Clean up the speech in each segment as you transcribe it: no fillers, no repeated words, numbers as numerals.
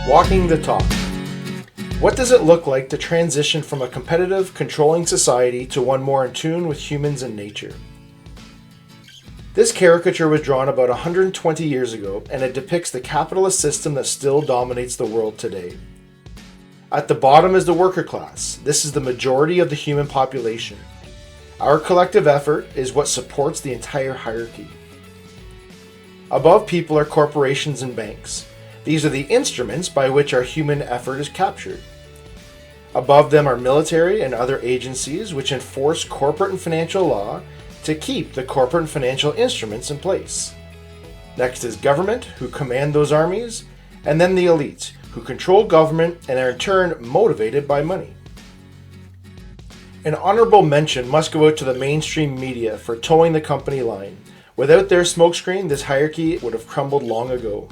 Walking the talk. What does it look like to transition from a competitive, controlling society to one more in tune with humans and nature? This caricature was drawn about 120 years ago, and it depicts the capitalist system that still dominates the world today. At the bottom is the worker class. This is the majority of the human population. Our collective effort is what supports the entire hierarchy. Above people are corporations and banks. These are the instruments by which our human effort is captured. Above them are military and other agencies which enforce corporate and financial law to keep the corporate and financial instruments in place. Next is government, who command those armies, and then the elite, who control government and are in turn motivated by money. An honorable mention must go out to the mainstream media for towing the company line. Without their smokescreen, this hierarchy would have crumbled long ago.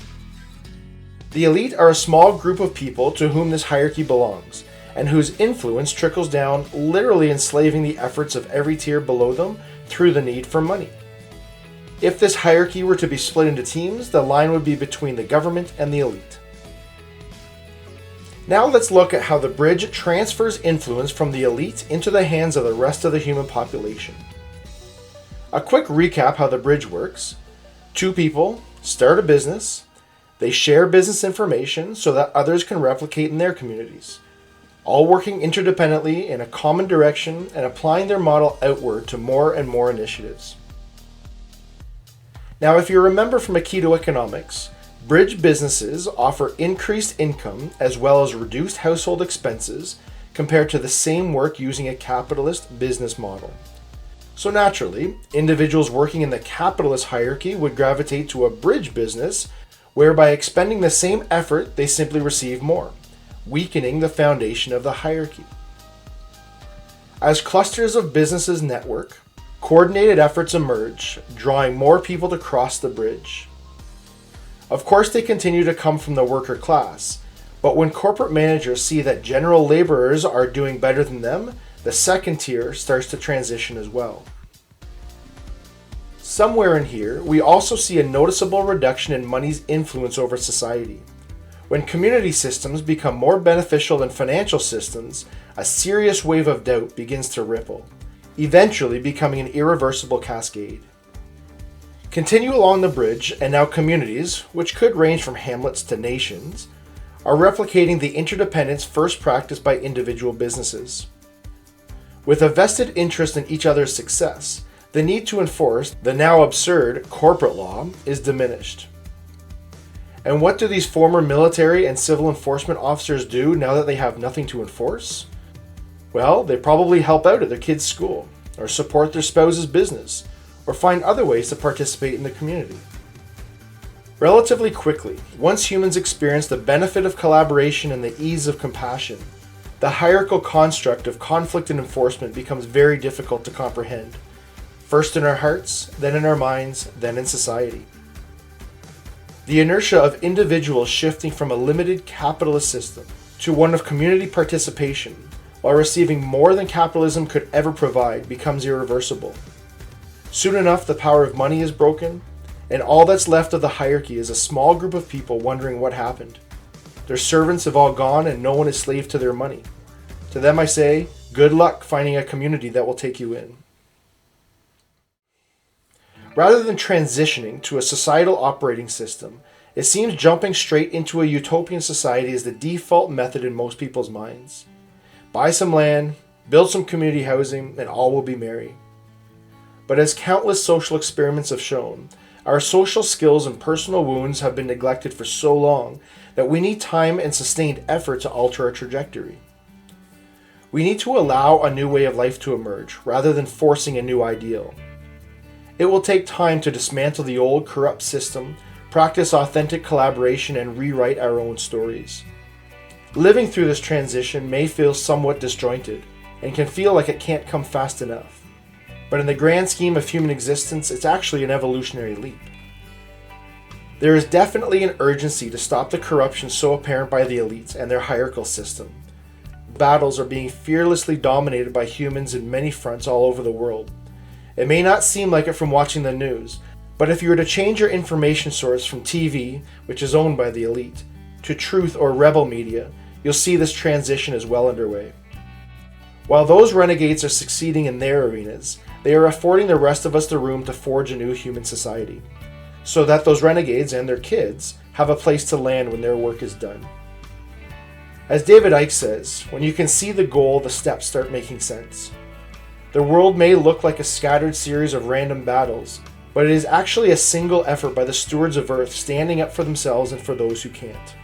The elite are a small group of people to whom this hierarchy belongs, and whose influence trickles down, literally enslaving the efforts of every tier below them through the need for money. If this hierarchy were to be split into teams, the line would be between the government and the elite. Now let's look at how the bridge transfers influence from the elite into the hands of the rest of the human population. A quick recap how the bridge works. Two people start a business. They share business information so that others can replicate in their communities, all working interdependently in a common direction and applying their model outward to more and more initiatives. Now, if you remember from Aikido economics, bridge businesses offer increased income as well as reduced household expenses compared to the same work using a capitalist business model. So naturally, individuals working in the capitalist hierarchy would gravitate to a bridge business where by expending the same effort they simply receive more, weakening the foundation of the hierarchy. As clusters of businesses network, coordinated efforts emerge, drawing more people to cross the bridge. Of course, they continue to come from the worker class, but when corporate managers see that general laborers are doing better than them, the second tier starts to transition as well. Somewhere in here, we also see a noticeable reduction in money's influence over society. When community systems become more beneficial than financial systems, a serious wave of doubt begins to ripple, eventually becoming an irreversible cascade. Continue along the bridge, and now communities, which could range from hamlets to nations, are replicating the interdependence first practiced by individual businesses. With a vested interest in each other's success, the need to enforce the now absurd corporate law is diminished. And what do these former military and civil enforcement officers do now that they have nothing to enforce? Well, they probably help out at their kids' school, or support their spouse's business, or find other ways to participate in the community. Relatively quickly, once humans experience the benefit of collaboration and the ease of compassion, the hierarchical construct of conflict and enforcement becomes very difficult to comprehend. First in our hearts, then in our minds, then in society. The inertia of individuals shifting from a limited capitalist system to one of community participation, while receiving more than capitalism could ever provide, becomes irreversible. Soon enough, the power of money is broken, and all that's left of the hierarchy is a small group of people wondering what happened. Their servants have all gone and no one is slave to their money. To them I say, good luck finding a community that will take you in. Rather than transitioning to a societal operating system, it seems jumping straight into a utopian society is the default method in most people's minds. Buy some land, build some community housing, and all will be merry. But as countless social experiments have shown, our social skills and personal wounds have been neglected for so long that we need time and sustained effort to alter our trajectory. We need to allow a new way of life to emerge, rather than forcing a new ideal. It will take time to dismantle the old, corrupt system, practice authentic collaboration, and rewrite our own stories. Living through this transition may feel somewhat disjointed, and can feel like it can't come fast enough. But in the grand scheme of human existence, it's actually an evolutionary leap. There is definitely an urgency to stop the corruption so apparent by the elites and their hierarchical system. Battles are being fearlessly dominated by humans in many fronts all over the world. It may not seem like it from watching the news, but if you were to change your information source from TV, which is owned by the elite, to truth or rebel media, you'll see this transition is well underway. While those renegades are succeeding in their arenas, they are affording the rest of us the room to forge a new human society, so that those renegades and their kids have a place to land when their work is done. As David Icke says, when you can see the goal, the steps start making sense. The world may look like a scattered series of random battles, but it is actually a single effort by the stewards of Earth standing up for themselves and for those who can't.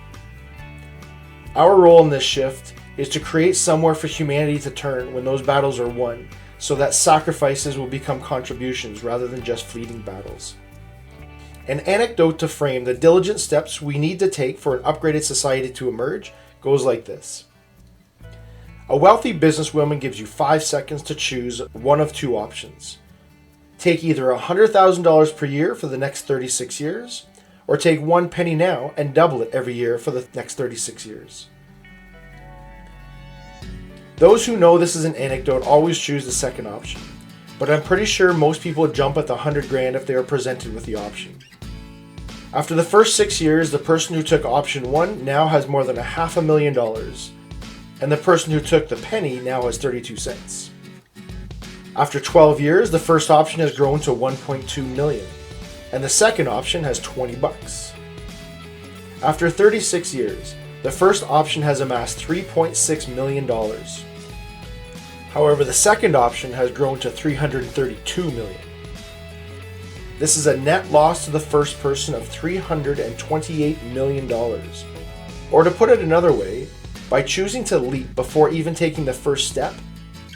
Our role in this shift is to create somewhere for humanity to turn when those battles are won, so that sacrifices will become contributions rather than just fleeting battles. An anecdote to frame the diligent steps we need to take for an upgraded society to emerge goes like this. A wealthy businesswoman gives you 5 seconds to choose one of two options. Take either $100,000 per year for the next 36 years, or take 1 penny now and double it every year for the next 36 years. Those who know this is an anecdote always choose the second option, but I'm pretty sure most people jump at the 100 grand if they are presented with the option. After the first 6 years, the person who took option 1 now has more than $500,000, and the person who took the penny now has 32 cents. After 12 years, the first option has grown to 1.2 million, and the second option has 20 bucks. After 36 years, the first option has amassed $3.6 million. However, the second option has grown to $332 million. This is a net loss to the first person of $328 million. Or to put it another way, by choosing to leap before even taking the first step,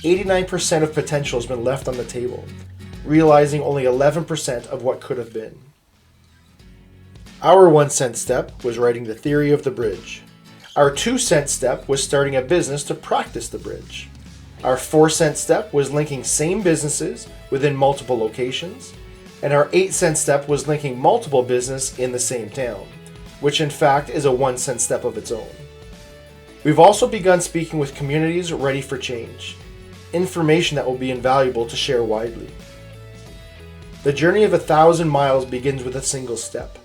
89% of potential has been left on the table, realizing only 11% of what could have been. Our 1 cent step was writing the theory of the bridge. Our 2 cent step was starting a business to practice the bridge. Our 4 cent step was linking same businesses within multiple locations. And our 8 cent step was linking multiple business in the same town, which in fact is a 1 cent step of its own. We've also begun speaking with communities ready for change, information that will be invaluable to share widely. The journey of 1,000 miles begins with a single step.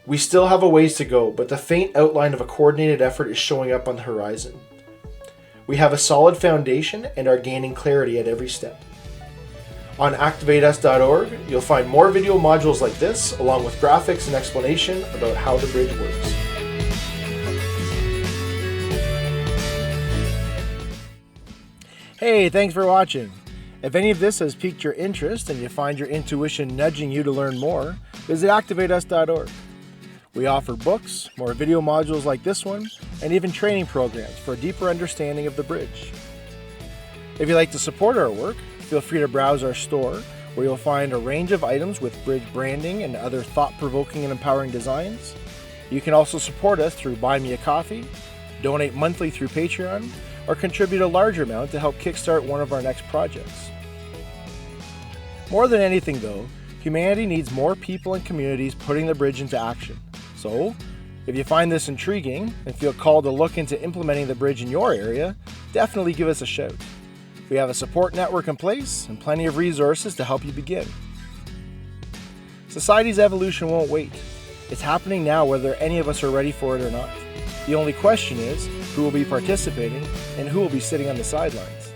We still have a ways to go, but the faint outline of a coordinated effort is showing up on the horizon. We have a solid foundation and are gaining clarity at every step. On activateus.org, you'll find more video modules like this, along with graphics and explanation about how the bridge works. Hey, thanks for watching. If any of this has piqued your interest and you find your intuition nudging you to learn more, visit activateus.org. We offer books, more video modules like this one, and even training programs for a deeper understanding of the bridge. If you'd like to support our work, feel free to browse our store, where you'll find a range of items with bridge branding and other thought-provoking and empowering designs. You can also support us through Buy Me a Coffee, donate monthly through Patreon, or contribute a larger amount to help kickstart one of our next projects. More than anything though, humanity needs more people and communities putting the bridge into action. So, if you find this intriguing and feel called to look into implementing the bridge in your area, definitely give us a shout. We have a support network in place and plenty of resources to help you begin. Society's evolution won't wait. It's happening now whether any of us are ready for it or not. The only question is, who will be participating and who will be sitting on the sidelines?